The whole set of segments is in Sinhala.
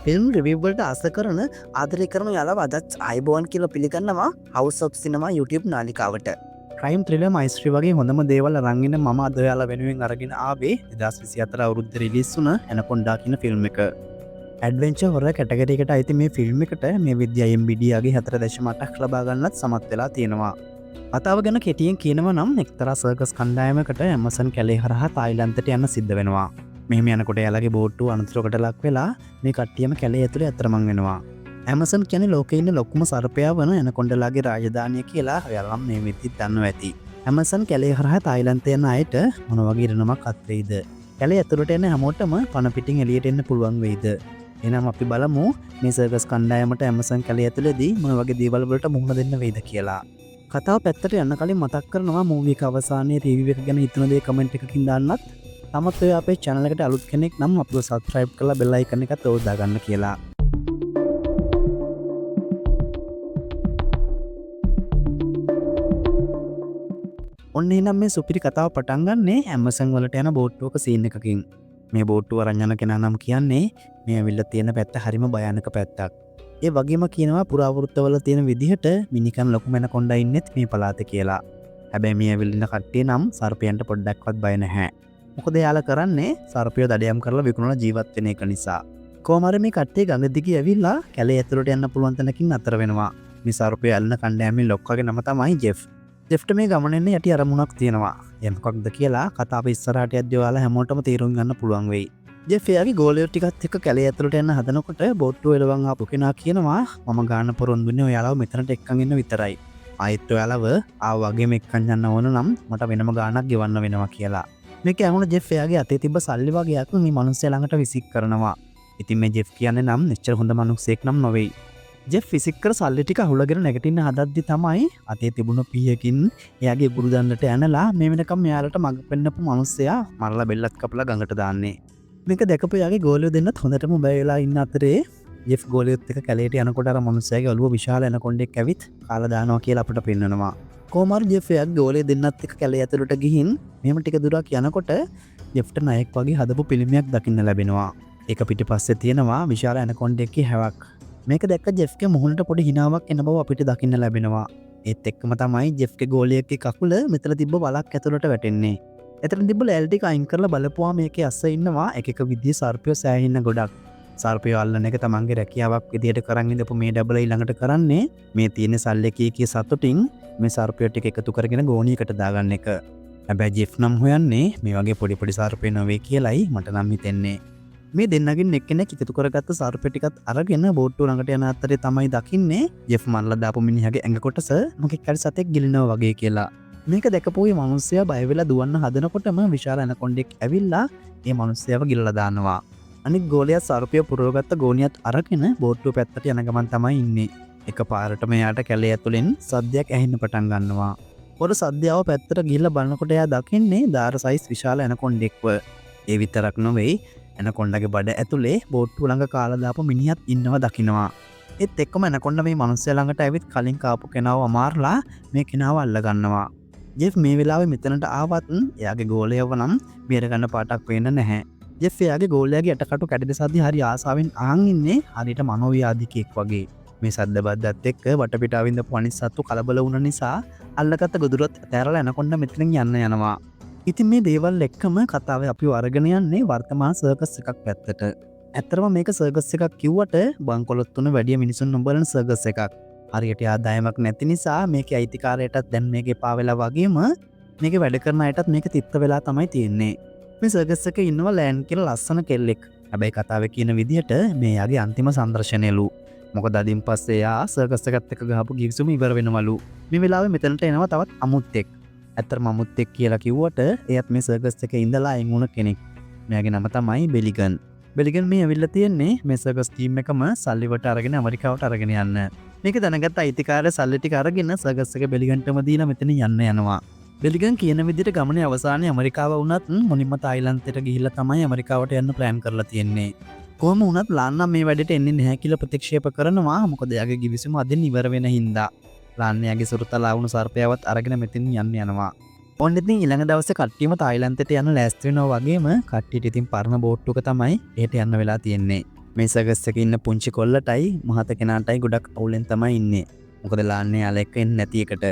ෆිල්ම් රිවිව්වලට ආස කරන ආදරය කරන යාලා අදත් අයිබෝන් කියල පිළිගන්නවා හවස් ඔබ් සිනමා YouTube නාලිකාවට ක්‍රයිම් ත්‍රිල මයිස්ත්‍රී වගේ හොඳම දේවල් රංගෙන ම අදයාල වෙනුවෙන් අරගෙන ආවේ 2024 අවුරුද්ද රිලීස් වුණ ඇනකොන්ඩා කියන ෆිල්ම් එක. ඇඩ්වෙන්චර් හොරර් කැටගරියකට අයිති මේ ෆිල්ම් එකට මේ විද්‍යා IMDbගේ 4.8ක් ලබා ගන්නත් සමත් වෙලා තියෙනවා. කතාව ගැන කෙටියෙන් කියනවා නම් එක්තරා සර්කස් කණ්ඩායමකට ඇමසන් කැලේ හරහා තායිලන්තයට යන්න සිද්ධ වෙනවා. මෙහෙම යනකොට එයාලගේ බෝට්ටුව අනතුරකට ලක් වෙලා මේ කට්ටියම කැලේ ඇතුලේ අතරමං වෙනවා. ඇමසන් කියන්නේ ලෝකේ ඉන්න ලොකුම සර්පයා වන ඇනකොන්ඩලාගේ රාජධානිය කියලා ඔයාලම මේ විදිහට දන්නවා ඇති. ඇමසන් කැලේ හරහා තායිලන්තයට යන අයට මොන වගේ ඉරණමක් අත් වෙයිද? කැලේ ඇතුළට එන හැමෝටම පණ පිටින් එළියට එන්න පුළුවන් වෙයිද? එහෙනම් අපි බලමු මේ සර්කස් කණ්ඩායමට ඇමසන් කැලේ ඇතුළේදී මොන වගේ දේවල් වලට මුහුණ දෙන්න වෙයිද කියලා. කතාව පැත්තට යන්න කලින් මතක් කරනවා මූවි එක අවසානයේ රිවිව් එක ගැන හිතන දේ කමෙන්ට් එකකින් දාන්නත්. තමත් ඔය අපේ channel එකට අලුත් කෙනෙක් නම් අපිව subscribe කරලා bell icon එකත් ඕල් දාගන්න කියලා. ඔන්න එහෙනම් මේ සුපිරි කතාව පටන් ගන්නේ ඇමසන් වලට යන බෝට්ටුවක සීන් එකකින්. මේ බෝට්ටුව අරන් යන කෙනා නම් කියන්නේ මේ ඇවිල්ලා තියෙන පැත්ත හරිම භයානක පැත්තක්. ඒ වගේම කියනවා පුරාවෘත්තවල තියෙන විදිහට මිනිකන් ලොකු මැනකොණ්ඩා ඉන්නෙත් මේ පළාතේ කියලා. හැබැයි මේ ඇවිල්ලා ඉන්න කට්ටිය නම් සර්පයන්ට පොඩ්ඩක්වත් බය නැහැ. මොකද යාලා කරන්නේ සර්පියෝ දඩයම් කරලා විකුණලා ජීවත් වෙන එක නිසා. කොහොම හරි මේ කට්ටිය ගඟ දිගේ ඇවිල්ලා කැලේ ඇතුළට යන්න පුළුවන් තැනකින් අතර වෙනවා. මේ සර්පියෝ ඇල්ලන කණ්ඩායමේ ලොක්කගේ නම තමයි ජෙෆ්. ජෙෆ්ට මේ ගමන එන්නේ යටි අරමුණක් තියෙනවා. ඒ මොකක්ද කියලා කතාව ඉස්සරහට යද්දී ඔයාලා හැමෝටම තේරුම් ගන්න පුළුවන් වෙයි. ජෙෆ් එයාගේ ගෝලයෝ ටිකත් එක්ක කැලේ ඇතුළට යන්න හදනකොට බෝට්ටුව එලවන් ආපු කෙනා කියනවා මම ගන්න පොරොන්දු වෙන්නේ ඔයාලව මෙතනට එක්කන් ඉන්න විතරයි. ආයෙත් ඔයාලව ආව වගේම එක්කන් යන්න ඕන නම් මට වෙනම ගාණක් ගෙවන්න වෙනවා කියලා. මේක ඇහුණ ජෙෆ් එයාගේ අතේ තිබ්බ සල්ලි වගේ එකක් මේ මිනිස්සයා ළඟට විසික් කරනවා. ඉතින් මේ ජෙෆ් කියන්නේ නම් එච්චර හොඳ මිනිස්සෙක් නම් නොවේයි. ජෙෆ් විසික් කර සල්ලි ටික අහුලගෙන නැගිටින්න හදද්දි තමයි අතේ තිබුණ පීයකින් එයාගේ ගුරු දණ්ඩට ඇනලා මේ වෙනකම් එයාලට මඟ පෙන්නපු මිනිස්සයා මරලා බෙල්ලත් කපලා ගඟට දාන්නේ. මේක දැකපු එයාගේ ගෝලියෝ දෙන්නත් හොඳටම බය වෙලා ඉන්න අතරේ ජෙෆ් ගෝලියොත් එක්ක කැලේට යනකොට අර මිනිස්සයාගේ ඔළුව විශාල ඇනකොන්ඩෙක් ඇවිත් කාලා දානවා කියලා අපිට පෙන්නනවා. කොහොම හරි ජෙෆ් එයාගේ ගෝලියෝ දෙන්නත් එක්ක කැලේ ඇතුළට ගිහින් මෙහෙම ටික දුරක් යනකොට ජෙෆ්ට නයෙක් වගේ හදපු පිළිමයක් දකින්න ලැබෙනවා. ඒක පිටිපස්සේ තියෙනවා විශාල ඇනකොන්ඩෙක්ගේ හැවක්. මේක දැක්ක ජෙෆ්ගේ මුහුණට පොඩි හිනාවක් එන බව අපිට දකින්න ලැබෙනවා. ඒත් එක්කම තමයි ජෙෆ්ගේ ගෝලියෙක්ගේ කකුල මෙතන තිබ්බ වලක් ඇතුළට වැටෙන්නේ. එතන තිබ්බ ලෑලි ටික අයින් කරලා බලපුවා මේකේ අස්ස ඉන්නවා එක එක විදිහේ සර්පියෝ සෑහෙන්න ගොඩක්. සර්පියෝ අල්ලන එක තමන්ගේ රැකියාවක් විදිහට කරන් ඉඳපු මේ ඩබල් ඊළඟට කරන්නේ මේ තියෙන සල්ලි කීකී සතුටින් මේ සර්පියෝ ටික එකතු කරගෙන ගෝණියකට දාගන්න එක. හැබැයි ජෙෆ් නම් හොයන්නේ මේ වගේ පොඩි පොඩි සර්පියෝ නෙවෙයි කියලායි මට නම් හිතෙන්නේ. මේ දෙන්නගෙන් එක්කෙනෙක් එකතු කරගත්ත සර්පියෝ ටිකත් අරගෙන බෝට්ටුව ළඟට යන අතරේ තමයි දකින්නේ ජෙෆ් මරලා දාපු මිනිහගේ ඇඟ කොටස මොකෙක් හරි සතෙක් ගිලිනවා වගේ කියලා. මේක දැකපු මේ මිනිස්සයා බය වෙලා දුවන්න හදනකොටම විශාල ඇනකොන්ඩෙක් ඇවිල්ලා මේ මිනිස්සයාව ගිලලා දානවා. අනිත් ගෝලයා සර්පියෝ පුරවගත්ත ගෝණියත් අරගෙන බෝට්ටුව පැත්තට යන ගමන් තමයි ඉන්නේ. එකපාරටම එයාට කැලේ ඇතුලෙන් සද්දයක් ඇහෙන්න පටන් ගන්නවා. පොර සද්දයව පැත්තට ගිහිල්ලා බලනකොට එයා දකින්නේ දාර සයිස් විශාල ඇනකොන්ඩෙක්ව. ඒ විතරක් නෙවෙයි ඇනකොන්ඩගේ බඩ ඇතුලේ බෝට්ටුව ළඟ කාලා දාපු මිනිහත් ඉන්නවා දකින්නවා. ඒත් එක්කම ඇනකොන්ඩ මේ මිනිස්සයා ළඟට ඇවිත් කලින් කාපු කෙනාව අමාරලා මේ කෙනාව අල්ල ගන්නවා. ජෙෆ් මේ වෙලාවේ මෙතනට ආවත් එයාගේ ගෝලයව නම් බේරගන්න පාටක් වෙන්න නැහැ. ජෙෆ් එයාගේ ගෝලයාගේ යටකටු කැඩෙන සද්දි හරි ආසාවෙන් අහන් ඉන්නේ හරියට මනෝව්‍යාධිකෙක් වගේ. මේ සද්ද බද්දත් එක්ක වටපිටාව ඉඳපු අනිත් සත්තු කලබල වුණ නිසා අල්ලගත්ත ගොදුරත් ඇතැරලා ඇනකොන්ඩ මෙතනින් යන්න යනවා. ඉතින් මේ දේවල් එක්කම කතාවේ අපිව අරගෙන යන්නේ වර්තමාන සර්කස් එකක් පැත්තට. ඇත්තටම මේක සර්කස් එකක් කිව්වට බංකොලොත් තුන වැඩි මිනිසුන් නොබලන සර්කස් එකක්. හරියට ආදායමක් නැති නිසා මේකේ අයිතිකාරයටත් දැන් මේක එපා වෙලා වගේම මේකේ වැඩ කරන අයටත් මේක තිත්ත වෙලා තමයි තියෙන්නේ. මේ සර්කස් එකේ ඉන්නවා ලෑන් කියලා ලස්සන කෙල්ලෙක්. හැබැයි කතාවේ කියන විදිහට මේ යාගේ අන්තිම සංදර්ශනයලු. මොකද අදින් පස්සේ යා සර්කස් එකත් එක්ක ගහපු ගිවිසුම ඉවර වෙනවලු. මේ වෙලාවේ මෙතනට එනවා තවත් අමුත්තෙක්. ඇත්තටම අමුත්තෙක් කියලා කිව්වට එයත් මේ සර්කස් එකේ ඉඳලා අයින් වුණ කෙනෙක්. මෙයාගේ නම තමයි බෙලිගන්. බෙලිගන් මේ ඇවිල්ලා තියෙන්නේ මේ සර්කස් ටීම් එකම සල්ලි වට අරගෙන ඇමරිකාවට අරගෙන යන්න. මේක දැනගත්ත අයිතිකාරය සල්ලි ටික අරගෙන සර්කස් එක බෙලිගන්ටම දීලා මෙතන යන්න යනවා. බෙලිගන් කියන විදිහට ගමනේ අවසානයේ ඇමරිකාව වුණත් මුලින්ම තායිලන්තයට ගිහිල්ලා තමයි ඇමරිකාවට යන්න ප්ලෑන් කරලා තියෙන්නේ. කොහොම වුණත් ලාන්න මේ වැඩට එන්නේ නැහැ කියලා ප්‍රතික්ෂේප කරනවා. මොකද එයාගේ ගිවිසුම අදින් ඉවර වෙන හින්දා. ලාන්න එයාගේ සුරතලා වුණු සර්පයාවත් අරගෙන මෙතනින් යන්න යනවා. ඔන්න ඉතින් ඊළඟ දවසේ කට්ටියම තායිලන්තයට යන ලෑස්ති වෙනවා වගේම කට්ටියට ඉතින් පරණ බෝට්ටුවක තමයි එහෙට යන්න වෙලා තියෙන්නේ. මේ සර්කස් එකේ ඉන්න පුංචි කොල්ලටයි මහත කෙනාටයි ගොඩක් අවුලෙන් තමයි ඉන්නේ. මොකද ලාන්නේ යාලා එක්ක එන්නේ නැති එකට.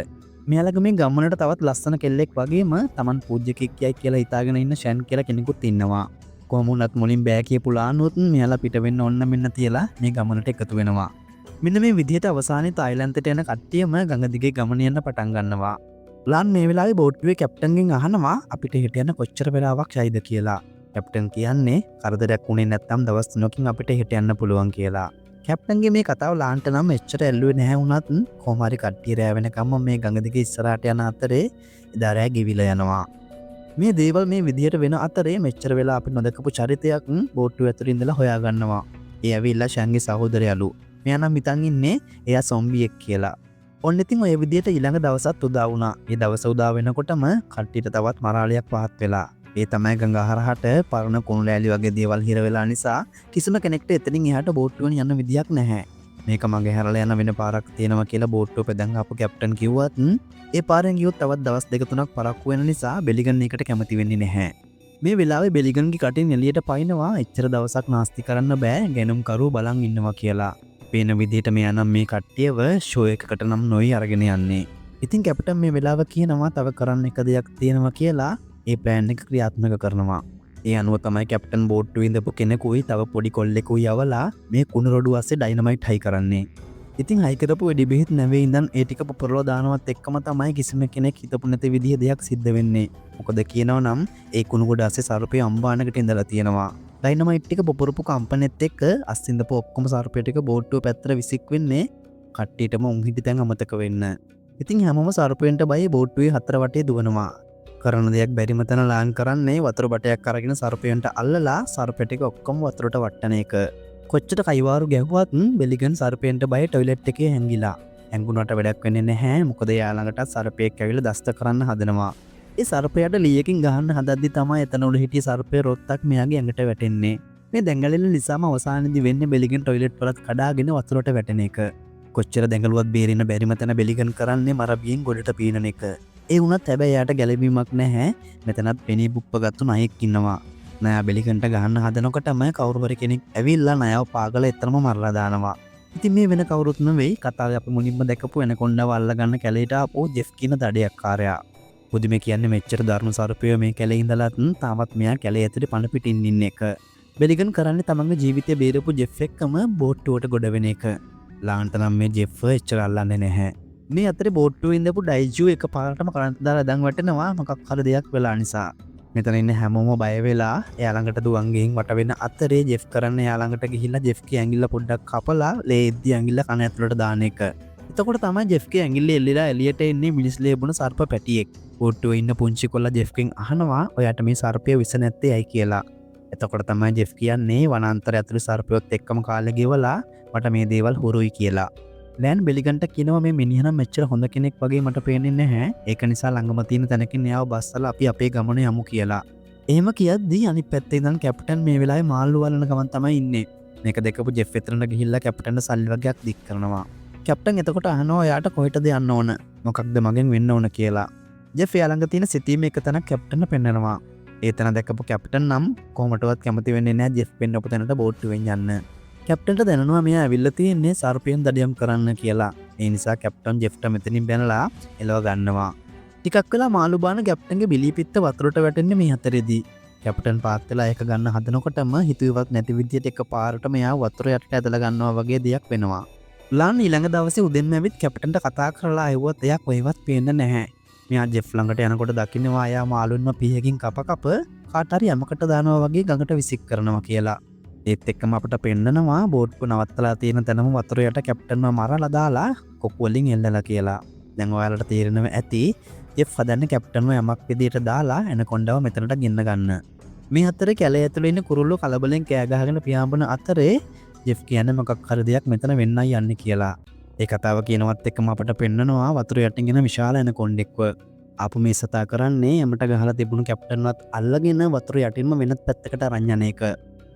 මෙයාලගේ මේ ගම්මනට තවත් ලස්සන කෙල්ලෙක් වගේම Taman පූජ්‍යකෙක් කියයි කියලා හිතාගෙන ඉන්න ෂැන් කියලා කෙනෙකුත් ඉන්නවා. කොහොම වුණත් මුලින් බෑ කියපු ලානුත් මෙයාලා පිට වෙන්න ඕන මෙන්න තියලා මේ ගමනට එකතු වෙනවා. මෙන්න මේ විදිහට අවසානයේ තායිලන්තයට යන කට්ටියම ගඟ දිගේ ගමන යන්න පටන් ගන්නවා. ලාන් මේ වෙලාවේ බෝට්ටුවේ කැප්ටන්ගෙන් අහනවා අපිට හෙට යන්න කොච්චර වෙලාවක් ශයිද කියලා. කැප්ටන් කියන්නේ කරදරයක් වුණේ නැත්නම් දවස් 3කින් අපිට හෙට යන්න පුළුවන් කියලා. කැප්ටන්ගේ මේ කතාව ලාන්ට නම් එච්චර ඇල්ලුවේ නැහැ වුණත් කොහොම හරි කට්ටිය රෑ වෙනකම්ම මේ ගඟ දිගේ ඉස්සරහට යන අතරේ එදා රෑ ගෙවිලා යනවා. මේ දේවල් මේ විදිහට වෙන අතරේ මෙච්චර වෙලා අපි නොදකපු චරිතයක් බෝට්ටුව ඇතුළේ ඉඳලා හොයාගන්නවා. ඒ ඇවිල්ලා ෂැන්ගේ සහෝදරයලු. මෙයා නම් හිතන් ඉන්නේ එයා සොම්බියෙක් කියලා. ඔන්න ඉතින් ඔය විදිහට ඊළඟ දවසත් උදා වුණා. ඒ දවස උදා වෙනකොටම කට්ටියට තවත් මරාලියක් පහත් වෙලා. ඒ තමයි ගඟ හරහට පරණ කුණු ලෑලි වගේ දේවල් හිර වෙලා නිසා කිසිම කෙනෙක්ට එතනින් එහාට බෝට්ටුවෙන් යන්න විදියක් නැහැ. මේක මගේ හැරලා යන වෙන පාරක් තියෙනවා කියලා බෝට්ටුව පෙදන් ආපු කැප්ටන් කිව්වත් ඒ පාරෙන් ගියොත් තවත් දවස් 2-3ක් පරක්කු වෙන නිසා බෙලිගන් එකට කැමති වෙන්නේ නැහැ. මේ වෙලාවේ බෙලිගන්ගේ කටින් එළියට පයින්නවා එච්චර දවසක් නාස්ති කරන්න බෑ ගැනුම් කරුව බලන් ඉන්නවා කියලා. පේන විදිහට මෙයා නම් මේ කට්ටියව ෂෝ එකකට නම් නොයි අරගෙන යන්නේ. ඉතින් කැප්ටන් මේ වෙලාව කියනවා තව කරන්න එක දෙයක් තියෙනවා කියලා ඒ ප්ලෑන් එක ක්‍රියාත්මක කරනවා. ඒ අනුව තමයි කැප්ටන් බෝට්ටුවේ ඉඳපු කෙනෙකුයි තව පොඩි කොල්ලෙකුයි යවලා මේ කුණු රොඩු අස්සේ ඩයිනමයිට් හයි කරන්නේ. ඉතින් හයි කරපු වෙඩි බෙහෙත් නැවේ ඉඳන් ඒ ටික පොරලා දානවත් එක්කම තමයි කිසිම කෙනෙක් හිතපු නැති විදිහ දෙයක් සිද්ධ වෙන්නේ. මොකද කියනවා නම් ඒ කුණු ගොඩ අස්සේ සර්පේ අම්බානකට ඉඳලා තියෙනවා. ඩයිනමයිට් ටික පොරපු කම්පනෙත් එක්ක අස්සින්දපු ඔක්කොම සර්පේ ටික බෝට්ටුව පැත්තට විසික් වෙන්නේ කට්ටියටම උන් හිටි තැන් අමතක වෙන්න. ඉතින් හැමෝම සර්පෙන්ට බයි බෝට්ටුවේ හතර වටේ දුවනවා. කරන දෙයක් බැරිම තැන ලාන් කරන්නේ වතුර බටයක් අරගෙන සර්පයන්ට අල්ලලා සර්පෙ ටික ඔක්කොම වතුරට වට්ටන එක. කොච්චර කයිවාරු ගැහුවත් බෙලිගන් සර්පයන්ට බය ටොයිලට් එකේ හැංගිලා. හැංගුණාට වැඩක් වෙන්නේ නැහැ. මොකද එයා ළඟට සර්පයෙක් ඇවිල්ලා දස්ත කරන්න හදනවා. ඒ සර්පයාට ලීයකින් ගහන්න හදද්දි තමයි එතන උඩ හිටිය සර්පය රොත්තක් මෙයාගේ ඇඟට වැටෙන්නේ. මේ දැඟලෙන නිසාම අවසානයේදී වෙන්නේ බෙලිගන් ටොයිලට් වලත් කඩාගෙන වතුරට වැටෙන එක. කොච්චර දැඟලුවත් බේරෙන්න බැරිම තැන බෙලිගන් කරන්නේ මරබියෙන් ගොඩට පීනන එක. ඒ වුණත් හැබැයි යාට ගැලවීමක් නැහැ. මෙතනත් පෙනී බුප්පගත්තු ණයෙක් ඉන්නවා. නයා බෙලිගන්ට ගහන්න හදනකොටම කවුරු හරි කෙනෙක් ඇවිල්ලා නයාව පාගල එතරම් මරලා දානවා. ඉතින් මේ වෙන කවුරුත් නෙවෙයි කතාවේ අපි මුලින්ම දැකපු එනකොණ්ඩව අල්ලගන්න කැලේට ආපු ජෙෆ් කියන දඩයක්කාරයා. පුදුමේ කියන්නේ මෙච්චර දරුණු සර්පය මේ කැලේ ඉඳලත් තාමත් මෙයා කැලේ ඇතුලේ පණ පිටින් ඉන්න එක. බෙලිගන් කරන්නේ තමන්ගේ ජීවිතය බේරපු ජෙෆ් එක්කම බෝට්ටුවට ගොඩ වෙන එක. ලාන්ට නම් මේ ජෙෆ් එච්චර අල්ලන්නේ නැහැ. මේ අතරේ බෝට්ටුවේ ඉඳපු ඩයිජු එක පාරටම කරන්ට් දාලා දන් වැටෙනවා මොකක් හරි දෙයක් වෙලා නිසා. මෙතන ඉන්න හැමෝම බය වෙලා එයා ළඟට දුවන් ගිහින් වට වෙන අතරේ ජෙෆ් කරන්නේ එයා ළඟට ගිහිල්ලා ජෙෆ්ගේ ඇඟිල්ල පොඩ්ඩක් කපලා ලේද්දි ඇඟිල්ල කන ඇතුලට දාන එක. එතකොට තමයි ජෙෆ්ගේ ඇඟිල්ල එල්ලලා එළියට එන්නේ මිනිස් ලේබුණ සර්ප පැටියෙක්. බෝට්ටුවේ ඉන්න පුංචි කොල්ලා ජෙෆ්ගෙන් අහනවා ඔයාට මේ සර්පය විස නැත්තේ ඇයි කියලා. එතකොට තමයි ජෙෆ් කියන්නේ වනාන්තරය ඇතුලේ සර්පයොත් එක්කම කාලේ ගෙවලා මට මේ දේවල් හුරුයි කියලා. ලෑන් බෙලිගන්ට කියනවා මේ මිනිහා නම් මෙච්චර හොඳ කෙනෙක් වගේ මට පේන්නේ නැහැ. ඒක නිසා ළඟම තියෙන තැනකින් එයාව බස්සලා අපි අපේ ගමන යමු කියලා. එහෙම කියද්දී අනිත් පැත්තේ ඉඳන් කැප්ටන් මේ වෙලාවේ මාළු වලන ගමන් තමයි ඉන්නේ. මේක දැකපු ජෙෆ් එතනට ගිහිල්ලා කැප්ටන්ට සල්ලි වගේක් දික් කරනවා. කැප්ටන් එතකොට අහනවා එයාට කොහෙටද යන්න ඕන? මොකක්ද මගෙන් වෙන්න ඕන කියලා. ජෙෆ් එයා ළඟ තියෙන සිතීමේ එක තැනක් කැප්ටන්ට පෙන්නනවා. ඒ තැන දැකපු කැප්ටන් නම් කොහොමටවත් කැමති වෙන්නේ නැහැ ජෙෆ් පෙන්නපු තැනට බෝට්ටුවෙන් යන්න. කැප්ටන්ට දැනනවා මෙයා ඇවිල්ලා තියෙන්නේ සර්පයන් දඩයම් කරන්න කියලා. ඒ නිසා කැප්ටන් ජෙෆ්ට මෙතනින් බැනලා එලව ගන්නවා. ටිකක් වෙලා මාළු බාන කැප්ටන්ගේ බිලී පිත්ත වතුරට වැටෙන්නේ මේ හතරේදී. කැප්ටන් පාත් වෙලා ඒක ගන්න හදනකොටම හිතුවේවත් නැති විදියට එකපාරට මෙයා වතුර යටට ඇදලා ගන්නවා වගේ දෙයක් වෙනවා. ලාන් ඊළඟ දවසේ උදෙන්ම ඇවිත් කැප්ටන්ට කතා කරලා ආවොත් එයා කොහෙවත් පේන්නේ නැහැ. මෙයා ජෙෆ් ළඟට යනකොට දකින්නවා එයා මාළුන්ව පීයකින් කප කාට හරි යමකට දානවා වගේ ගඟට විසික් කරනවා කියලා. ඒත් එක්කම අපිට පෙන්නනවා බෝට්ටුව නවත්තලා තියෙන තැනම වතුර යට කැප්ටන්ව මරලා දාලා කොක්ක වලින් එල්ලලා කියලා. දැන් ඔයාලට තේරෙනව ඇති ජෙෆ් හදන්නේ කැප්ටන්ව යමක් විදියට දාලා එනකොණ්ඩව මෙතනට ගෙන්න ගන්න. මේ අතරේ කැලේ ඇතුලේ ඉන්න කුරුල්ලෝ කලබලෙන් කෑ ගහගෙන පියාඹන අතරේ ජෙෆ් කියන්නේ මොකක් හරි දෙයක් මෙතන වෙන්නයි යන්නේ කියලා. ඒ කතාව කියනවත් එක්කම අපිට පෙන්නනවා වතුර යටින් එන විශාල එනකොණ්ඩෙක්ව. ආපු මේ සතා කරන්නේ යමට ගහලා තිබුණු කැප්ටන්වත් අල්ලගෙන වතුර යටින්ම වෙනත් පැත්තකට අරන් යන එක.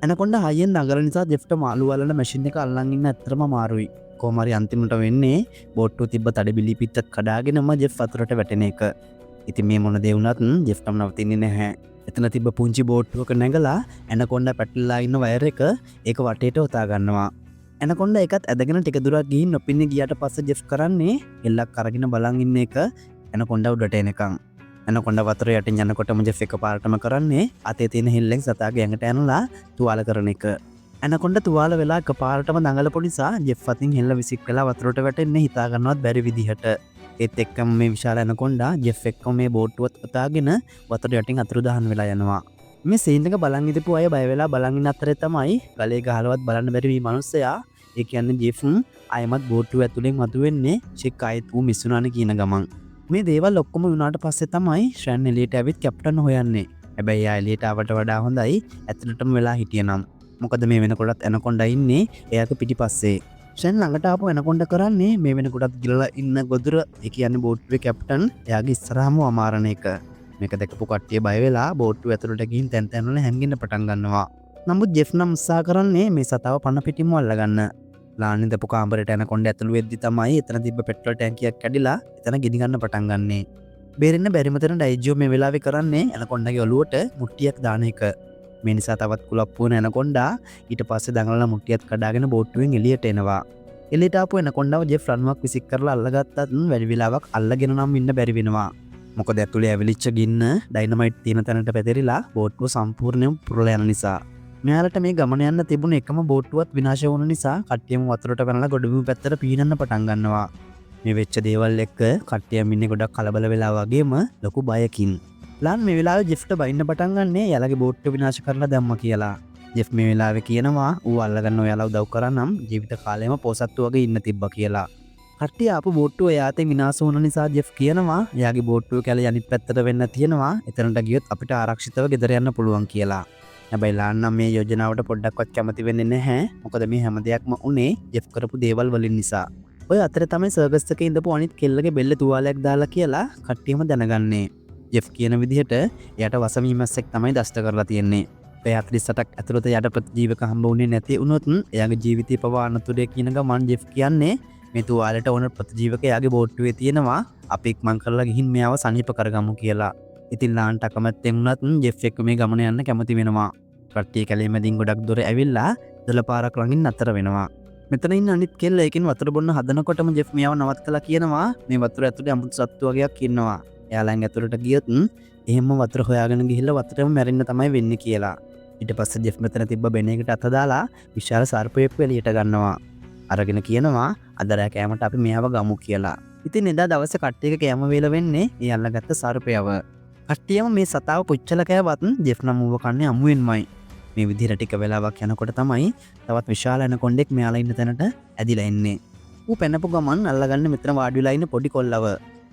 එනකොණ්ඩ හයියෙන් නගර නිසා ජෙෆ්ට මාළු වලන මැෂින් එක අල්ලන් ඉන්න ඇත්තටම අමාරුයි. කොහොම හරි අන්තිමට වෙන්නේ බෝට්ටුව තිබ්බ තඩ බිලි පිටත් කඩාගෙනම ජෙෆ් වතුරට වැටෙන එක. ඉතින් මේ මොන දේ වුණත් ජෙෆ්ටම නවතින්නේ නැහැ. එතන තිබ්බ පුංචි බෝට්ටුවක නැගලා ඇනකොන්ඩා පැටලලා ඉන්න වයර් එක ඒක වටේට උතා ගන්නවා. ඇනකොන්ඩා ඒකත් ඇදගෙන ටික දුරක් ගිහින් නොපෙනී ගියාට පස්සේ ජෙෆ් කරන්නේ එල්ලක් අරගෙන බලන් ඉන්න එක ඇනකොන්ඩා උඩට එනකන්. ඇනකොන්ඩා වතුර යටින් යනකොටම ජෙෆ් එකපාරටම කරන්නේ අතේ තියෙන හිල්ලෙන් සතාගේ ඇඟට ඇනලා තුවාල කරන එක. ඇනකොන්ඩා තුවාල වෙලා එකපාරටම දඟලපු නිසා ජෙෆ් අතින් හෙල්ල විසික් වෙලා වතුරට වැටෙන්නේ හිතා ගන්නවත් බැරි විදිහට. ඒත් එක්කම මේ විශාල ඇනකොන්ඩා ජෙෆ් එක්කම මේ බෝට්ටුවත් උතාගෙන වතුර යටින් අතුරුදහන් වෙලා යනවා. මේ සීන් එක බලන් ඉඳපු අය බය වෙලා බලන් ඉන්න අතරේ තමයි ගලේ ගහලවත් බලන්න බැරි වී මිනිස්සයා ඒ කියන්නේ ජෙෆ් අයමත් බෝට්ටුව ඇතුලෙන් මතුවෙන්නේ චෙක් ආයෙත් ඌ මිස් වුණානේ කියන ගමන්. මේ දේවල් ඔක්කොම වුණාට පස්සේ තමයි ශ්‍රැන් එලියට ඇවිත් කැප්ටන් හොයන්නේ. හැබැයි ආ එලියට ආවට වඩා හොඳයි ඇතුළටම වෙලා හිටියනම්. මොකද මේ වෙනකොටත් ඇනකොන්ඩා ඉන්නේ එයාගේ පිටිපස්සේ. ශ්‍රැන් ළඟට ආපු ඇනකොන්ඩා කරන්නේ මේ වෙනකොටත් ගිලලා ඉන්න ගොදුර ඒ කියන්නේ බෝට්ටුවේ කැප්ටන් එයාගේ ඉස්සරහම අමාරණ එක. මේක දැකපු කට්ටිය බය වෙලා බෝට්ටුව ඇතුළට ගිහින් තැන් තැන් වල හැංගෙන්න පටන් ගන්නවා. නමුත් ජෙෆ් නම් උත්සාහ කරන්නේ මේ සතාව පන පිටින්ම අල්ලගන්න. ලාන්නේ දපු කාමරයට ඇනකොන්ඩා ඇතුළු වෙද්දි තමයි එතන තිබ්බ පෙට්‍රල් ටැංකියක් කැඩිලා එතන ගිනි ගන්න පටන් ගන්නෙ. බේරෙන්න බැරිම තැන ඩයිජෝ මේ වෙලාවේ කරන්නේ ඇනකොන්ඩාගේ ඔලුවට මුට්ටියක් දාන එක. මේ නිසා තවත් කුලප්පු වෙන ඇනකොන්ඩා ඊට පස්සේ දඟලලා මුට්ටියත් කඩාගෙන බෝට්ටුවෙන් එළියට එනවා. එළියට ආපු ඇනකොන්ඩාව ජෙෆ් රන්වක් විසික් කරලා අල්ලගත්තත් වැඩි වෙලාවක් අල්ලගෙන නම් ඉන්න බැරි වෙනවා. මොකද ඇතුලේ ඇවිලිච්ච ගින්න ඩයිනමයිට් තියෙන තැනට පැතිරිලා බෝට්ටුව සම්පූර්ණයෙන්ම පුරලා යන නිසා. මෙයාලට මේ ගමන යන්න තිබුණ එකම බෝට්ටුවත් විනාශ වුණ නිසා කට්ටියම වතුරට පැනලා ගොඩබිම පැත්තට පීනන්න පටන් ගන්නවා. මේ වෙච්ච දේවල් එක්ක කට්ටියම ඉන්නේ ගොඩක් කලබල වෙලා වගේම ලොකු බයකින්. ලාන් මේ වෙලාවේ ජෙෆ්ට බයින්න පටන් ගන්නේ යාලගේ බෝට්ටුව විනාශ කරලා දැම්මා කියලා. ජෙෆ් මේ වෙලාවේ කියනවා ඌ අල්ලගන්න ඔයාලා උදව් කරන්නම් ජීවිත කාලෙම පොසත්තු වගේ ඉන්න තිබ්බා කියලා. කට්ටිය ආපු බෝට්ටුව එයාතේ විනාශ වුණ නිසා ජෙෆ් කියනවා එයාගේ බෝට්ටුව කැලේ අනිත් පැත්තට වෙන්න තියෙනවා. එතනට ගියොත් අපිට ආරක්ෂිතව ගෙදර යන්න පුළුවන් කියලා. හැබැයි ලාන් නම් මේ යෝජනාවට පොඩ්ඩක්වත් කැමති වෙන්නේ නැහැ. මොකද මේ හැම දෙයක්ම උනේ ජෙෆ් කරපු දේවල් වලින් නිසා. ඔය අතරේ තමයි සර්කස් එකේ ඉඳපු අනිත් කෙල්ලගේ බෙල්ල තුවාලයක් දාලා කියලා කට්ටියම දැනගන්නේ. ජෙෆ් කියන විදිහට එයාට වසමීමැස්සෙක් තමයි දෂ්ට කරලා තියෙන්නේ. පැය 48ක් ඇතුළත යට ප්‍රතිජීවක හම්බ වුණේ නැති වුණොත් එයාගේ ජීවිතය පවා අනතුරේ කියන ගමන් ජෙෆ් කියන්නේ මේ තුවාලයට ඕන ප්‍රතිජීවක එයාගේ බෝට්ටුවේ තියෙනවා. අපි ඉක්මන් කරලා ගිහින් මෙයාව සනීප කරගමු කියලා. ඉතින් ලාන්ට අකමැත්තෙන් වුණත් ජෙෆ් එක්ක මේ ගමන යන්න කැමති වෙනවා. කට්ටිය කැලේ මැදින් ගොඩක් දුර ඇවිල්ලා දලපාරක් ළඟින් නතර වෙනවා. මෙතන ඉන්න අනිත් කෙල්ල එකකින් වතුර බොන්න හදනකොටම ජෙෆ් මෙයාව නවත්තලා කියනවා මේ වතුර ඇතුලේ අමුතු සත්තු වගේක් ඉන්නවා. එයාලන් ඇතුළට ගියොත් එහෙම වතුර හොයාගෙන ගිහිල්ලා වතුරෙම මැරෙන්න තමයි වෙන්නේ කියලා. ඊට පස්සේ ජෙෆ් මෙතන තිබ්බ බෙනේකට අත දාලා විශාල සර්පයෙක් එළියට ගන්නවා. අරගෙන කියනවා අද රෑ කෑමට අපි මෙයාව ගමු කියලා. ඉතින් එදා දවසේ කට්ටියක කෑම වේල වෙන්නේ ඒ අල්ලගත්ත සර්පයව. කට්ටියම මේ සතාව පුච්චලා කෑවත් ජෙෆ් නම් ඌව කන්නේ අමුවෙන්මයි. මේ විදිහට ටික වෙලාවක් යනකොට තමයි තවත් විශාල ඇනකොන්ඩෙක් මෙයාලා ඉන්න තැනට ඇදිලා එන්නේ. ඌ පැනපු ගමන් අල්ලගන්න මෙතන වාඩි වෙලා ඉන්න පොඩි කොල්ලව.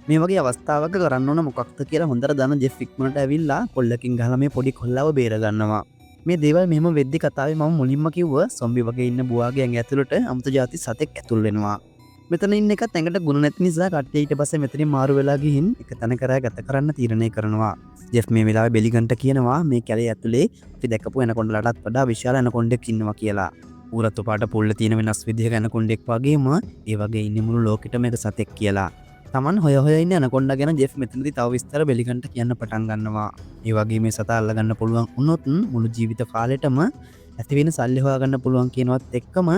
මේ වගේ අවස්ථාවක කරන්න ඕන මොකක්ද කියලා හොඳට දන්න ජෙෆ් ඉක්මනට ඇවිල්ලා කොල්ලකින් ගහලා මේ පොඩි කොල්ලව බේර ගන්නවා. මේ දේවල් මෙහෙම වෙද්දි කතාවේ මම මුලින්ම කිව්ව සොම්බි වගේ ඉන්න බුවාගේ ඇඟ ඇතුළට අමුතු ಜಾති සතෙක් ඇතුල් වෙනවා. මෙතන ඉන්න එකත් ඇඟට ගුණ නැති නිසා කට්ටිය ඊට පස්සේ මෙතනින් මාරු වෙලා ගිහින් එක තැන කරා ගත කරන්න තීරණය කරනවා. ජෙෆ් මේ වෙලාවේ බෙලිගන්ට කියනවා මේ කැලේ ඇතුලේ අපි දැකපු ඇනකොන්ඩලටත් වඩා විශාල ඇනකොන්ඩෙක් ඉන්නවා කියලා. ඌරතු පාට පොල්ල තියෙන වෙනස් විදිහක ඇනකොන්ඩෙක් වගේම ඒ වගේ ඉන්නේ මුළු ලෝකෙටම එක සතෙක් කියලා. තමන් හොය හොය ඉන්න ඇනකොන්ඩා ගැන ජෙෆ් මෙතනදී තව විස්තර බෙලිගන්ට කියන්න පටන් ගන්නවා. ඒ වගේ මේ සතා අල්ලගන්න පුළුවන් වුණොත් මුළු ජීවිත කාලෙටම ඇති වෙන සල්ලි හොයාගන්න පුළුවන් කියනවත් එක්කම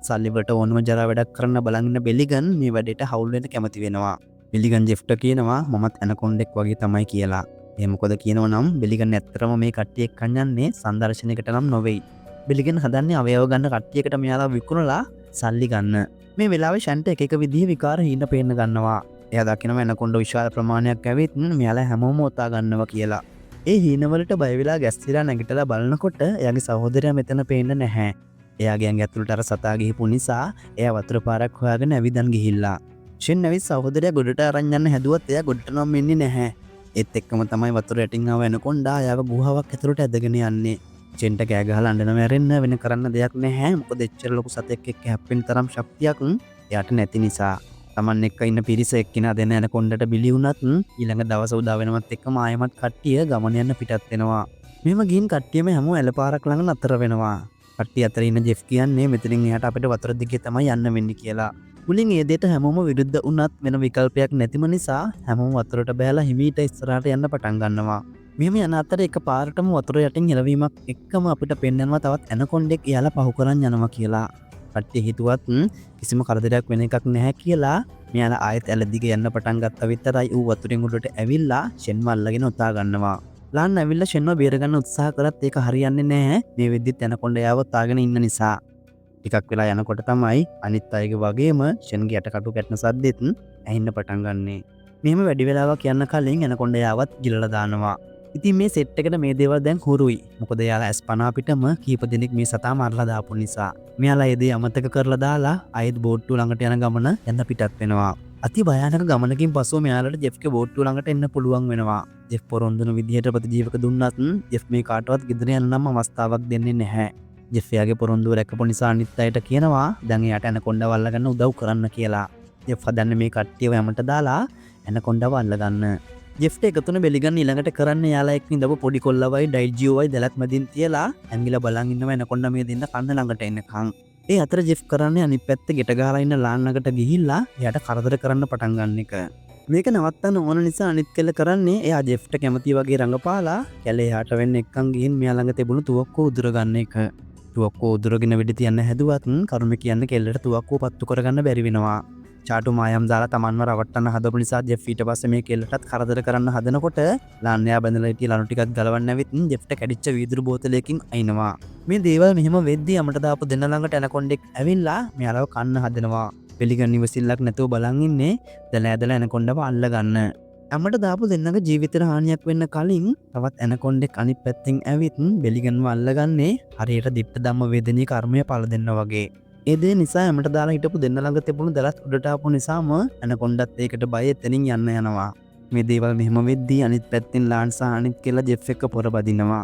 සල්ලි වලට ඕනම ජරා වැඩක් කරන්න බලන් ඉන්න බෙලිගන් මේ වැඩේට හවුල් වෙන්න කැමති වෙනවා. බෙලිගන් ජෙෆ්ට කියනවා මමත් ඇනකොන්ඩෙක් වගේ තමයි කියලා. ඒ මොකද කියනවා නම් බෙලිගන් ඇත්තටම මේ කට්ටිය එක්කන් යන්නේ සංදර්ශනයකට නම් නොවේයි. බෙලිගන් හදන්නේ අවයව ගන්න කට්ටියකට මෙයාලා විකුණලා සල්ලි ගන්න. මේ වෙලාවේ ෂන්ට එක එක විදිහේ විකාර හීන පේන්න ගන්නවා. එයා දකිනවා ඇනකොන්ඩා විශාල ප්‍රමාණයක් ඇවිත් මෙයාලා හැමෝම ඔතා ගන්නවා කියලා. ඒ හීනවලට බය වෙලා ගැස්සිලා නැගිටලා බලනකොට එයාගේ සහෝදරයා මෙතන පේන්න නැහැ. එයාගේ ඇඟ ඇතුළට අර සතා ගිහපු නිසා එයා වතුර පාරක් හොයාගෙන ඇවිදන් ගිහිල්ලා. ෂෙන් ඇවිත් සහෝදරයා ගොඩට අරන් යන්න හැදුවත් එයා ගොඩට නම් එන්නේ නැහැ. ඒත් එක්කම තමයි වතුර යටින් ආව ඇනකොන්ඩා එයාව ගුහාවක් ඇතුළට ඇදගෙන යන්නේ. ෂෙන්ට කෑ ගහලා අඬන මැරෙන්න වෙන කරන්න දෙයක් නැහැ. මොකද එච්චර ලොකු සතෙක් එක්ක හැප්පෙන තරම් ශක්තියක් එයාට නැති නිසා. තමන් එක්ක ඉන්න පිරිස එක්කිනා දෙන ඇනකොන්ඩට බිලි වුණත් ඊළඟ දවස උදා වෙනවත් එක්කම ආයෙමත් කට්ටිය ගමන යන්න පිටත් වෙනවා. මෙහෙම ගිහින් කට්ටියම හැමෝම ඇලපාරක් ළඟ නතර වෙනවා. කට්ටිය අතර ඉන්න ජෙෆ් කියන්නේ මෙතනින් එහාට අපිට වතුර දිගේ තමයි යන්න වෙන්නේ කියලා. මුලින් ඒ දෙයට හැමෝම විරුද්ධ වුණත් වෙන විකල්පයක් නැතිම නිසා හැමෝම වතුරට බෑලා හිමීට ඉස්සරහට යන්න පටන් ගන්නවා. මෙම යන අතර එක පාරටම වතුර යටින් එළවීමක් එක්කම අපිට පෙන්වනවා තවත් ඇනකොන්ඩෙක් එයාලා පහු කරන් යනවා කියලා. කට්ටිය හිතුවත් කිසිම කරදරයක් වෙන එකක් නැහැ කියලා මෙයාලා ආයෙත් ඇල දිගේ යන්න පටන් ගත්තා විතරයි ඌ වතුරෙන් උඩට ඇවිල්ලා ෂෙන්ව අල්ලගෙන උතා ගන්නවා. ලාන් ඇවිල්ලා ෂෙන්ව බේරගන්න උත්සාහ කරත් ඒක හරියන්නේ නැහැ. මේ වෙද්දිත් ඇනකොන්ඩ එයාව තාගෙන ඉන්න නිසා. ටිකක් වෙලා යනකොට තමයි අනිත් අයගේ වගේම ෂෙන්ගේ යටකටු කැටන සද්දෙත් ඇහෙන්න පටන් ගන්නේ. මෙහෙම වැඩි වෙලාවක් යන්න කලින් ඇනකොන්ඩ එයාවත් ගිලලා දානවා. ඉතින් මේ සෙට් එකට මේ දේවල් දැන් හුරුයි. මොකද එයාලා ඇස්පනා පිටම කීප දෙනෙක් මේ සතා මරලා දාපු නිසා. මෙයාලා ඒ දේ අමතක කරලා දාලා ආයෙත් බෝට්ටුව ළඟට යන ගමන යන්න පිටත් වෙනවා. අති භයානක ගමනකින් පසුව මෙයාලට ජෙෆ්ගේ බෝට්ටුව ළඟට එන්න පුළුවන් වෙනවා. ජෙෆ් පොරොන්දුන විදිහට ප්‍රතිජීවක දුන්නත් ජෙෆ් මේ කාටවත් ගෙදර යන්න නම් අවස්ථාවක් දෙන්නේ නැහැ. ජෙෆ් එයාගේ පොරොන්දුව රැකපු නිසා අනිත් අයට කියනවා දැන් එයාට ඇනකොන්ඩව අල්ලගන්න උදව් කරන්න කියලා. ජෙෆ් හදන්නේ මේ කට්ටියව යමට දාලා ඇනකොන්ඩව අල්ලගන්න. ජෙෆ්ට එකතුන බෙලිගන්න ඊළඟට කරන්න යාලා එක්ක ඉඳපු පොඩි කොල්ලවයි ඩයිජියෝවයි දැලත් මැදින් තියලා ඇඟිලා බලන් ඉන්නවා ඇනකොන්ඩ මේ දෙන්න කන්න ළඟට එනකන්. ඒ අතර ජෙෆ් කරන්නේ අනිත් පැත්තේ ගෙට ගහලා ඉන්න ලාන් ළඟට ගිහිල්ලා එයාට කරදර කරන්න පටන් ගන්න එක. මේක නවත්තන්න ඕන නිසා අනිත් කෙල්ල කරන්නේ එයා ජෙෆ්ට කැමති වගේ රඟපාලා කැලේ එහාට වෙන්න එක්කන් ගිහින් මෙයා ළඟ තිබුණු තුවක්කුව උදුර ගන්න එක. තුවක්කුව උදුරගෙන වෙඩි තියන්න හැදුවත් කරුම කියන්නේ කෙල්ලට තුවක්කුව පත්තු කරගන්න බැරි වෙනවා. චාටු මායම් දාලා තමන්ව රවට්ටන්න හදපු නිසා ජෙෆ් ඊට පස්සේ මේ කෙල්ලටත් කරදර කරන්න හදනකොට ලාන්යා බඳලා හිටිය ලනු ටිකක් ගලවන්න ඇවිත් ජෙෆ්ට කැඩිච්ච වීදුරු බෝතලයකින් අයින්නවා. මේ දේවල් මෙහෙම වෙද්දී අමට දාපු දෙන්න ළඟට ඇනකොන්ඩෙක් ඇවිල්ලා මෙයාලව කන්න හදනවා. පිළිගන්න ඉවසිල්ලක් නැතුව බලන් ඉන්නේ දලෑදලා ඇනකොන්ඩව අල්ල ගන්න. අමට දාපු දෙන්නගේ ජීවිතේට හානියක් වෙන්න කලින් තවත් ඇනකොන්ඩෙක් අනිත් පැත්තෙන් ඇවිත් බෙලිගන්ව අල්ලගන්නේ හරියට දිට්ඨ ධම්ම වේදනී කර්මය පළ දෙන්න වගේ. ඒ දේ නිසා යමට දාලා හිටපු දෙන්න ළඟ තිබුණු දලත් උඩට ආපු නිසාම ඇනකොන්ඩත් ඒකට බය එතනින් යන්න යනවා. මේ දේවල් මෙහෙම වෙද්දී අනිත් පැත්තෙන් ලාන් සහ අනිත් කෙල්ල ජෙෆ් එක්ක පොර බදිනවා.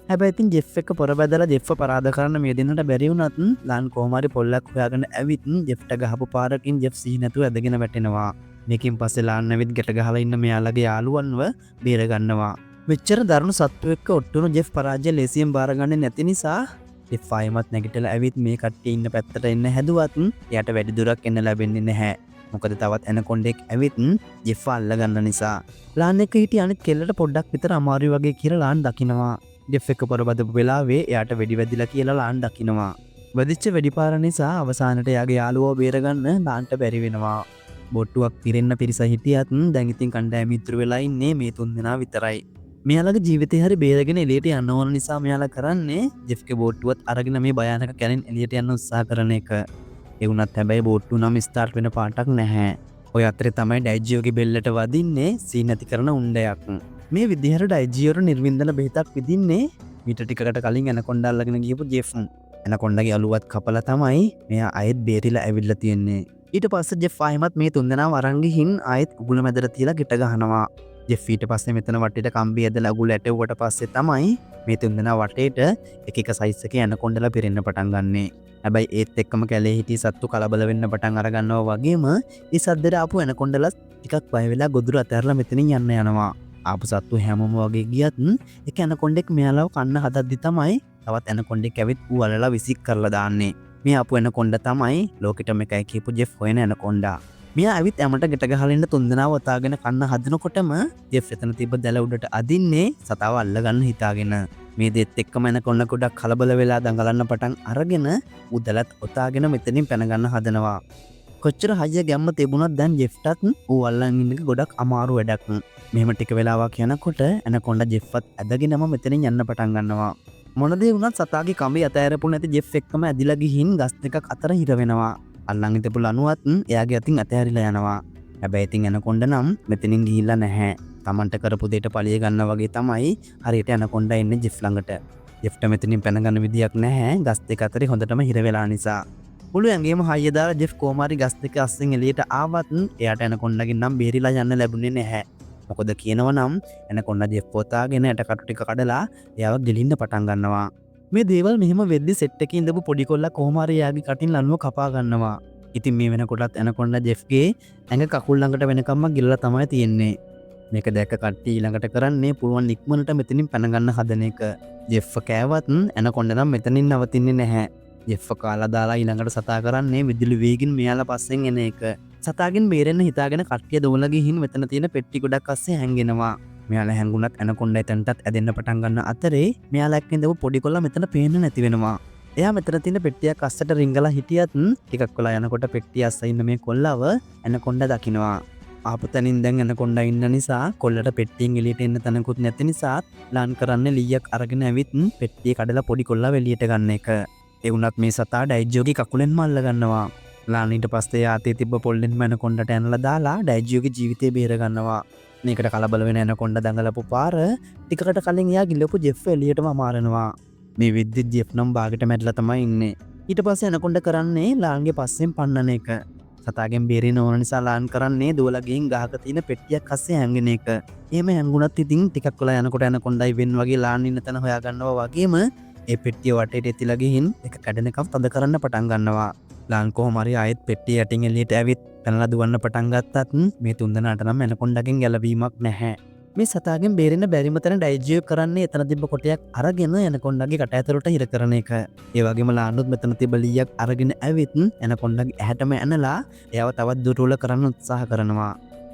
හැබැයි ඉතින් ජෙෆ් එක්ක පොර බදලා ජෙෆ්ව පරාද කරන්න මේ දෙන්නට බැරි වුණත් ලාන් කොහොම හරි පොල්ලක් හොයාගෙන ඇවිත් ජෙෆ්ට ගහපු පාරකින් ජෙෆ් සිහි නැතුව ඇදගෙන වැටෙනවා. මේකින් පස්සේ ලාන් ඇවිත් ගැට ගහලා ඉන්න මෙයාලගේ යාළුවන්ව බේර ගන්නවා. මෙච්චර දරුණු සත්තු එක්ක ඔට්ටුණු ජෙෆ් පරාජය ලේසියෙන් බාරගන්නේ නැති නිසා ජෙෆ් ආයෙමත් නැගිටලා ඇවිත් මේ කට්ටිය ඉන්න පැත්තට එන්න හැදුවත් එයාට වැඩි දුරක් එන්න ලැබෙන්නේ නැහැ. මොකද තවත් ඇනකොන්ඩෙක් ඇවිත් ජෙෆ් අල්ලගන්න නිසා. ලාන් එක හිටිය අනිත් කෙල්ලට පොඩ්ඩක් විතර අමාරුයි වගේ කියලා ලාන් දකිනවා. ජෙෆ් එක පොරබදපු වෙලාවේ එයාට වෙඩි වැදිලා කියලා ලාන් දකිනවා. වැදිච්ච වෙඩි පාර නිසා අවසානට එයාගේ යාළුවව බේරගන්න ලාන්ට බැරි වෙනවා. බොට්ටුවක් පිරෙන්න පිරිස හිටියත් දැන් ඉතින් කණ්ඩායම ඉතුරු වෙලා ඉන්නේ මේ තුන් දෙනා විතරයි. මෙයාලගේ ජීවිතේ හරි බේරගෙන එළියට යන්න ඕන නිසා මෙයාලා කරන්නේ ජෙෆ්ගේ බෝට්ටුවත් අරගෙන මේ භයානක කැලෙන් එළියට යන්න උත්සාහ කරන එක. ඒ වුණත් හැබැයි බෝට්ටුව නම් ස්ටාර්ට් වෙන පාටක් නැහැ. ඔය අතරේ තමයි ඩයිජියෝගේ බෙල්ලට වදින්නේ සීන් නැති කරන උණ්ඩයක්. මේ විදිහට ඩයිජියෝට නිර්වින්දන බෙහෙතක් විදින්නේ මීට ටිකකට කලින් ඇනකොන්ඩා අල්ලගෙන ගියපු ජෙෆ්. ඇනකොන්ඩාගේ අලුවත් කපලා තමයි මෙයා ආයෙත් බේරිලා ඇවිල්ලා තියෙන්නේ. ඊට පස්සේ ජෙෆ් ආයෙමත් මේ තුන්දෙනාව අරන් ගිහින් ආයෙත් උගුල මැදට තියලා ගෙට ගහනවා. ජෙෆ් ඊට පස්සේ මෙතන වටේට කම්බි ඇදලා උගුල ඇටවුවට පස්සේ තමයි මේ තුන්දෙනා වටේට එක එක සයිස් එකේ ඇනකොන්ඩලා පිරෙන්න පටන් ගන්නෙ. හැබැයි ඒත් එක්කම කැලේ හිටි සත්තු කලබල වෙන්න පටන් අර ගන්නවා වගේම ඒ සද්දෙට ආපු ඇනකොන්ඩලා ටිකක් බය වෙලා ගොදුර අතහැරලා මෙතනින් යන්න යනවා. ආපු සත්තු හැමෝම වගේ ගියත් එක ඇනකොන්ඩෙක් මෙයාලව කන්න හදද්දි තමයි තවත් ඇනකොන්ඩෙක් ඇවිත් ඌ අලලා විසික් කරලා දාන්නේ. මේ ආපු ඇනකොන්ඩා තමයි ලෝකෙටම එකයි කියපු ජෙෆ් හොයන ඇනකොන්ඩා. මෙයා ඇවිත් ඇමට ගෙට ගහලා ඉන්න තුන්දෙනාව වතාගෙන කන්න හදනකොටම ජෙෆ් එතන තිබ්බ දැල උඩට අදින්නේ සතාව අල්ලගන්න හිතාගෙන. මේ දෙත් එක්කම ඇනකොන්ඩා ගොඩක් කලබල වෙලා දඟලන්න පටන් අරගෙන උදලත් ඔතාගෙන මෙතනින් පැන ගන්න හදනවා. කොච්චර හයිය ගැම්ම තිබුණත් දැන් ජෙෆ්ටත් ඌ අල්ලන් ඉන්න එක ගොඩක් අමාරු වැඩක්. මෙහෙම ටික වෙලාවක් යනකොට ඇනකොන්ඩා ජෙෆ්වත් ඇදගෙනම මෙතනින් යන්න පටන් ගන්නවා. මොන දේ වුණත් සතාගේ කඹේ අතෑරපු නැති ජෙෆ් එක්කම ඇදිලා ගිහින් ගස් දෙකක් අතර හිර වෙනවා. අල්ලන් හිටපු ලණුවත් එයාගේ අතින් අතෑරිලා යනවා. හැබැයි ඉතින් ඇනකොන්ඩා නම් මෙතනින් ගිහිල්ලා නැහැ. Tamanට කරපු දෙයට පලිය ගන්න වගේ තමයි හරියට ඇනකොන්ඩා එන්නේ ජෙෆ් ළඟට. ජෙෆ්ට මෙතනින් පැන ගන්න විදියක් නැහැ. ගස් දෙක අතරේ හොඳටම හිර වෙලා නිසා. මුළු ඇඟේම හයිය දාලා ජෙෆ් කොමාරි ගස් දෙක අස්සෙන් එළියට ආවත් එයාට ඇනකොන්ඩාගෙන් නම් බේරිලා යන්න ලැබුණේ නැහැ. මොකද කියනවා නම් ඇනකොන්ඩා ජෙෆ් පොතාගෙන ඇටකටු ටික කඩලා එයාව ගිලින්න පටන් ගන්නවා. මේ දේවල් මෙහෙම වෙද්දි සෙට් එකේ ඉඳපු පොඩි කොල්ලා කොහොම හරි එයාගේ කටින් ලණුව කපා ගන්නවා. ඉතින් මේ වෙනකොටත් ඇනකොන්ඩා ජෙෆ්ගේ ඇඟ කකුල් ළඟට වෙනකම්ම ගිලලා තමයි තියෙන්නේ. මේක දැක්ක කට්ටිය ඊළඟට කරන්නේ පුළුවන් ඉක්මනට මෙතනින් පැන ගන්න හදන එක. ජෙෆ් කෑවත් ඇනකොන්ඩා නම් මෙතනින් නවතින්නේ නැහැ. ජෙෆ් කාලා දාලා ඊළඟට සතා කරන්නේ විදුලි වේගින් මෙයාලා පස්සෙන් එන එක. සතාගෙන් බේරෙන්න හිතාගෙන කට්ටිය දෝලා ගිහින් මෙතන තියෙන පෙට්ටි ගොඩක් අස්සේ හැංගෙනවා. මෙයාලා හැංගුණත් ඇනකොන්ඩා එතනටත් ඇදෙන්න පටන් ගන්න අතරේ මෙයාලා එක්ක ඉඳපු පොඩි කොල්ලා මෙතන පේන්න නැති වෙනවා. එයා මෙතන තියෙන පෙට්ටියක් අස්සට රිංගලා හිටියත් ටිකක් වෙලා යනකොට පෙට්ටිය අස්සේ ඉන්න මේ කොල්ලව ඇනකොන්ඩා දකිනවා. ආපු තැනින් දැන් ඇනකොන්ඩා ඉන්න නිසා කොල්ලට පෙට්ටියෙන් එළියට එන්න තැනකුත් නැති නිසා ප්ලාන් කරන්නේ ලීයක් අරගෙන ඇවිත් පෙට්ටිය කඩලා පොඩි කොල්ලව එළියට ගන්න එක. ඒ වුණත් මේ සතා ඩයිජියෝගේ කකුලෙන්ම අල්ල ගන්නවා. ලාන් ඊට පස්සේ ආතේ තිබ්බ පොල්ලෙන්ම ඇනකොන්ඩාට ඇනලා දාලා ඩයිජියෝගේ ජීවිතේ බේර ගන්නවා. මේකට කලබල වෙන ඇනකොන්ඩා දඟලපු පාර ටිකකට කලින් එයා ගිලපු ජෙෆ් එළියටම මාරනවා. මේ විද්දි ජෙෆ් නම් බාගෙට මැරිලා තමයි ඉන්නේ. ඊට පස්සේ ඇනකොන්ඩා කරන්නේ ලාන්ගේ පස්සෙන් පන්නන එක. සතාගෙන් බේරෙන්න ඕන නිසා ලාන් කරන්නේ දුවලා ගිහින් ගහක තියෙන පෙට්ටියක් අස්සේ හැංගෙන එක. එහෙම හැංගුණත් ඉතින් ටිකක් වෙලා යනකොට ඇනකොන්ඩායි වෙන් වගේ ලාන් ඉන්න තැන හොයා ගන්නවා වගේම ඒ පෙට්ටිය වටේට එතිලා ගිහින් එක කැඩෙනකම් තද කරන්න පටන් ගන්නවා. ලාන් කොහොම හරි ආයෙත් පෙට්ටිය යටින් එළියට ඇවිත් පැනලා දුවන්න පටන් ගත්තත් මේ තුන්දෙනාට නම් ඇනකොන්ඩාගෙන් ගැලවීමක් නැහැ. මේ සතාගෙන් බේරෙන්න බැරිම තැන ඩයිජියෝ කරන්නේ එතන තිබ්බ කොටයක් අරගෙන ඇනකොන්ඩාගේ කට ඇතුළට හිර කරන එක. ඒ වගේම ලානුත් මෙතන තිබ්බ ලීයක් අරගෙන ඇවිත් ඇනකොන්ඩාගේ ඇහැටම ඇනලා එයාව තවත් දුර්වල කරන්න උත්සාහ කරනවා.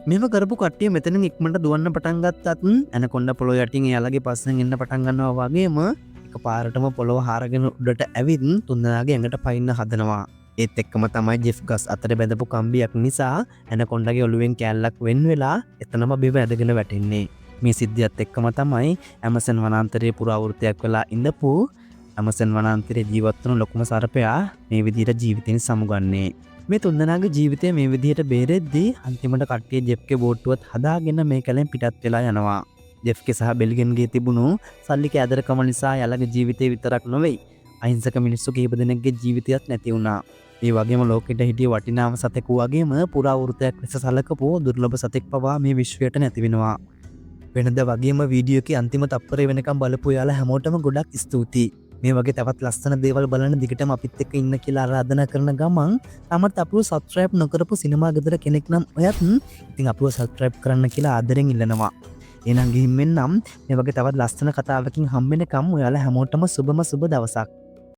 මෙව කරපු කට්ටිය මෙතනින් ඉක්මනට දුවන්න පටන් ගත්තත් ඇනකොන්ඩා පොළොව යටින් එයාලගේ පස්සෙන් එන්න පටන් ගන්නවා වගේම එකපාරටම පොළොව හාරගෙන උඩට ඇවිත් තුන්දෙනාගේ ඇඟට පයින්න හදනවා. ඒත් එක්කම තමයි ජෙෆ් ගස් අතර බැඳපු කම්බියක් නිසා ඇනකොන්ඩාගේ ඔළුවෙන් කෑල්ලක් වෙන් වෙලා එතනම බිම ඇදගෙන වැටෙන්නේ. මේ සිද්ධියත් එක්කම තමයි ඇමසන් වනාන්තරයේ පුරාවෘතයක් වෙලා ඉඳපු ඇමසන් වනාන්තරයේ ජීවත් වුණු ලොකුම සර්පයා මේ විදිහට ජීවිතෙන් සමුගන්නේ. මේ තුන්දෙනාගේ ජීවිතය මේ විදිහට බේරෙද්දී අන්තිමට කට්ටිය ජෙෆ්ගේ බෝට්ටුවත් හදාගෙන මේ කැලෙන් පිටත් වෙලා යනවා. ජෙෆ්ගේ සහ බෙල්ගෙන්ගේ තිබුණු සල්ලි කෑදරකම නිසා යාළගේ ජීවිතේ විතරක් නෙවෙයි අහිංසක මිනිස්සු කීප දෙනෙක්ගේ ජීවිතයත් නැති වුණා. ඒ වගේම ලෝකෙට හිටිය වටිනාම සතෙකු වගේම පුරාවෘතයක් ලෙස සලකපු දුර්ලභ සතෙක් පවා මේ විශ්වයට නැති වෙනවා. වෙනද වගේම වීඩියෝ එකේ අන්තිම තප්පරේ වෙනකම් බලපු යාලා හැමෝටම ගොඩක් ස්තුතියි. මේ වගේ තවත් ලස්සන දේවල් බලන්න දිගටම අපිත් එක්ක ඉන්න කියලා ආරාධනා කරන ගමන් තමත් අපිව සබ්ස්ක්‍රයිබ් නොකරපු සිනමා ගෙදර කෙනෙක් නම් ඔයත් ඉතින් අපිව සබ්ස්ක්‍රයිබ් කරන්න කියලා ආදරෙන් ඉල්ලනවා. එහෙනම් ගිහින් මෙන්නම් මේ වගේ තවත් ලස්සන කතාවකින් හම්බෙනකම් ඔයාලා හැමෝටම සුබම සුබ දවසක්.